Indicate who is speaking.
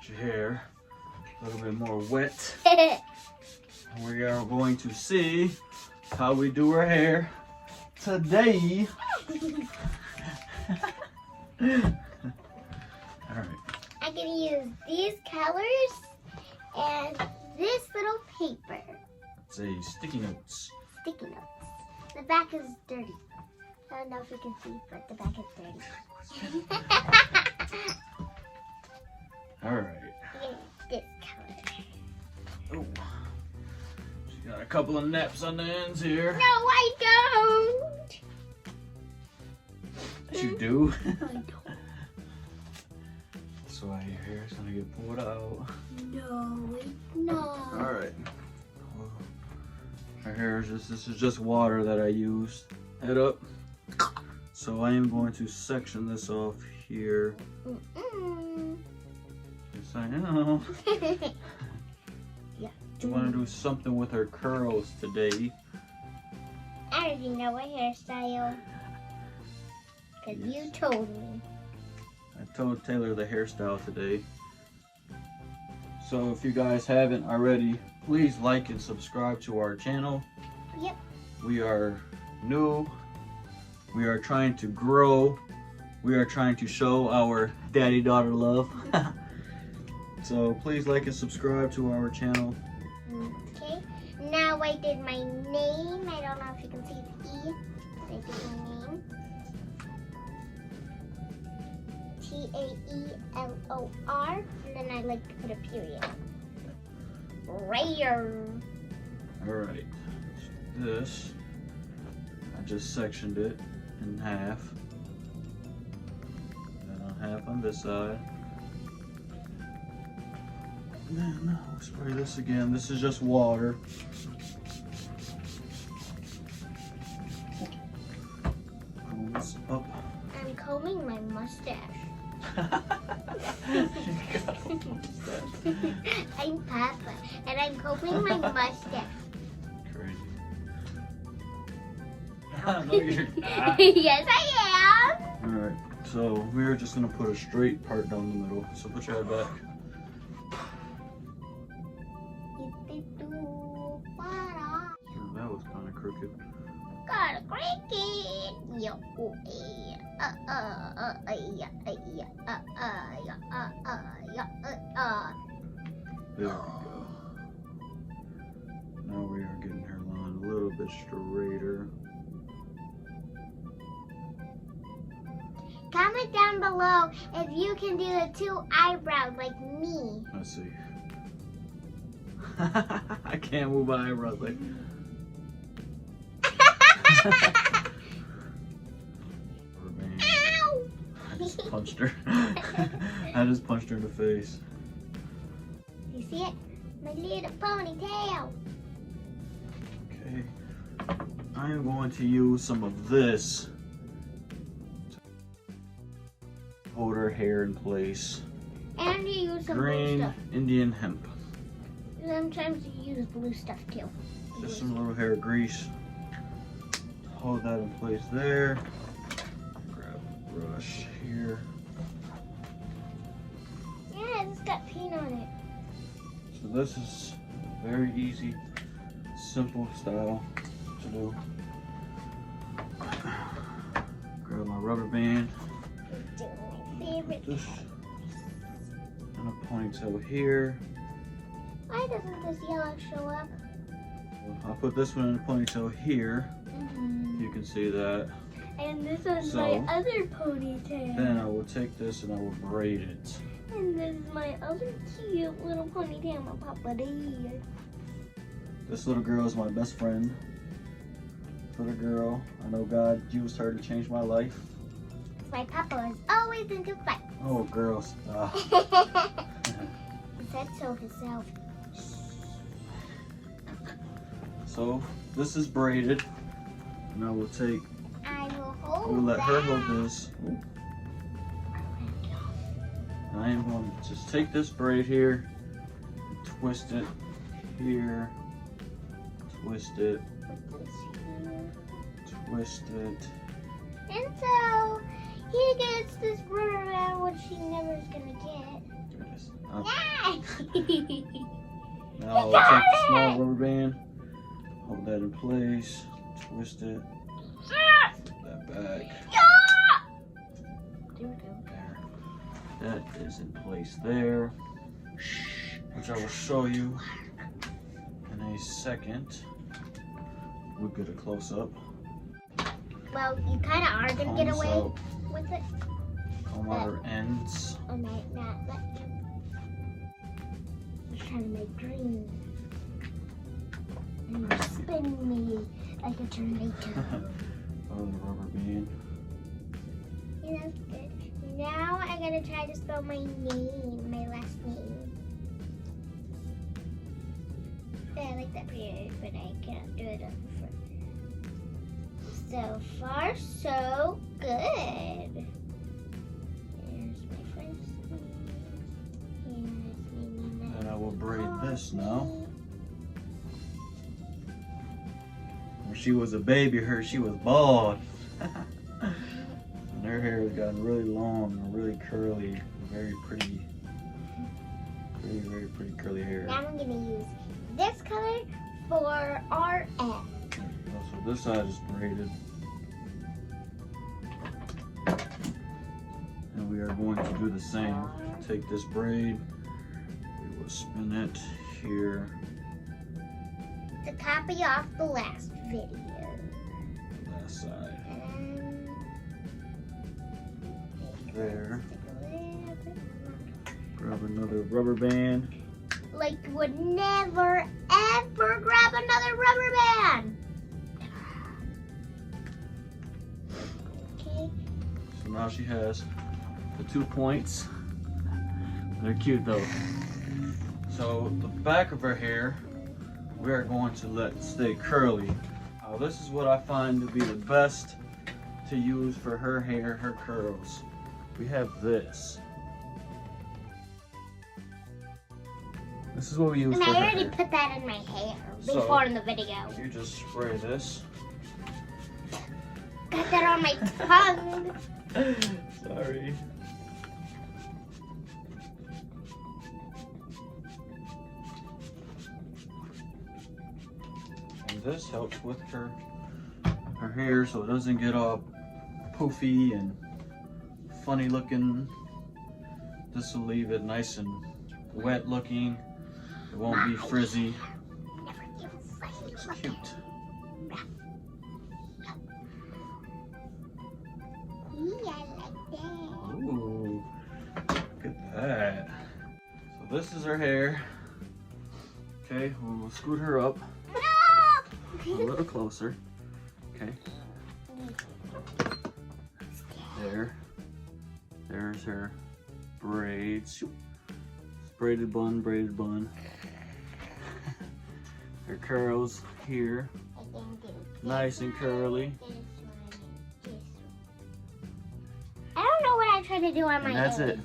Speaker 1: Get your hair a little bit more wet. And we are going to see how we do our hair today. Alright.
Speaker 2: I'm gonna use these colors and this little paper.
Speaker 1: It's a sticky notes.
Speaker 2: Sticky notes. The back is dirty. I don't know if you can see, but the back is dirty.
Speaker 1: Alright.
Speaker 2: This color.
Speaker 1: Oh. She got a couple of naps on the ends here.
Speaker 2: No, I don't.
Speaker 1: Yes, you do.
Speaker 2: I don't.
Speaker 1: That's why your hair is gonna get pulled out.
Speaker 2: No, it's not.
Speaker 1: Alright. Our hair is just, this is just water that I used. Head up. So I am going to section this off here. Yes, I know.
Speaker 2: Yeah.
Speaker 1: I want to do something with her curls today.
Speaker 2: I already know what hairstyle. Because
Speaker 1: Yes.
Speaker 2: you told me.
Speaker 1: I told Taylor the hairstyle today. So if you guys haven't already, please like and subscribe to our channel.
Speaker 2: Yep.
Speaker 1: We are new. We are trying to grow. We are trying to show our daddy-daughter love. So please like and subscribe to our channel.
Speaker 2: Okay. Now I did my name. I don't know if you can see the E. I did my name. Taelor. And then I like to put a period. Rare.
Speaker 1: Alright. This, I just sectioned it in half. And half on this side. And then we'll spray this again. This is just water. Comb this up.
Speaker 2: I'm combing my mustache. I'm Papa, and I'm combing my mustache.
Speaker 1: Crazy. No, you're not.
Speaker 2: Yes, I am.
Speaker 1: Alright, so we're just gonna put a straight part down the middle. So put your head back. That was kind of crooked.
Speaker 2: Got a cricket. Yo,
Speaker 1: There we go. Now we are getting her line a little bit straighter.
Speaker 2: Comment down below if you can do the 2 eyebrows like me.
Speaker 1: Let's see. I can't move my eyebrows like.
Speaker 2: Ow!
Speaker 1: I just punched her. I just punched her in the face.
Speaker 2: You see it? My little ponytail.
Speaker 1: Okay. I am going to use some of this to hold her hair in place.
Speaker 2: And you use some blue
Speaker 1: Green
Speaker 2: stuff.
Speaker 1: Indian hemp.
Speaker 2: Sometimes you use blue stuff too.
Speaker 1: Just some little hair grease. Hold that in place there. Grab a brush here.
Speaker 2: Yeah, it's got paint on it.
Speaker 1: So this is a very easy, simple style to do. Grab my rubber band.
Speaker 2: It's my favorite.
Speaker 1: This and a ponytail here.
Speaker 2: Why doesn't this yellow show up?
Speaker 1: I'll put this one in a ponytail here. You can see that.
Speaker 2: And this is
Speaker 1: So,
Speaker 2: my other ponytail.
Speaker 1: Then I will take this and I will braid it.
Speaker 2: And this is my other cute little ponytail my papa did.
Speaker 1: This little girl is my best friend. For the girl, I know God used her to change my life.
Speaker 2: My papa is always into fight.
Speaker 1: Oh, girl, stop.
Speaker 2: He said so himself.
Speaker 1: So this is braided, and I will take.
Speaker 2: I will
Speaker 1: I
Speaker 2: hold
Speaker 1: will let her
Speaker 2: that.
Speaker 1: hold this. Ooh. And I am going to just take this braid here, and twist it here, twist it,
Speaker 2: Put this here.
Speaker 1: twist it.
Speaker 2: And so he gets this runaround, which he never is gonna get.
Speaker 1: There it is.
Speaker 2: Now
Speaker 1: Now I'll take the small rubber band, hold that in place, twist it, flip that back. There. That is in place there, which I will show you in a second. We'll get a close up.
Speaker 2: Well, you kind of are going to get away with it.
Speaker 1: Comb out her ends.
Speaker 2: I might not let you. I'm trying to make green. And you're spinning me like a tornado.
Speaker 1: Oh, the rubber band.
Speaker 2: Yeah, that's good. Now I gotta try to spell my name, my last name. Yeah, I like that period, but I can't do it up front. So far, so good. Here's my first name. Here's my name.
Speaker 1: And I will braid this now. When she was a baby, she was bald. And her hair has gotten really long and really curly, very pretty, very pretty curly hair.
Speaker 2: Now I'm gonna use this color for our end.
Speaker 1: So this side is braided. And we are going to do the same. Take this braid, we will spin it here.
Speaker 2: To copy off the last video.
Speaker 1: Last side.
Speaker 2: And
Speaker 1: There. Grab another rubber band.
Speaker 2: like you would never ever grab another rubber band. Okay.
Speaker 1: So now she has the 2 points. They're cute though. So the back of her hair, we are going to let stay curly. Now this is what I find to be the best to use for her hair, her curls. We have this. This is what we use
Speaker 2: And
Speaker 1: for
Speaker 2: I
Speaker 1: her
Speaker 2: already
Speaker 1: hair.
Speaker 2: put that in my hair
Speaker 1: So,
Speaker 2: before in the video.
Speaker 1: You just spray this.
Speaker 2: Got that on my tongue.
Speaker 1: Sorry. And this helps with her hair so it doesn't get all poofy and funny looking. This will leave it nice and wet looking. It won't be frizzy. It's cute.
Speaker 2: Yeah, I like that.
Speaker 1: Ooh, look at that. So this is her hair. Okay, we'll scoot her up a little closer. Okay. There. There's her braids. Braided bun, braided bun. Her curls here. Nice and curly.
Speaker 2: I don't know what I'm trying to do on my
Speaker 1: And that's
Speaker 2: hair.
Speaker 1: it.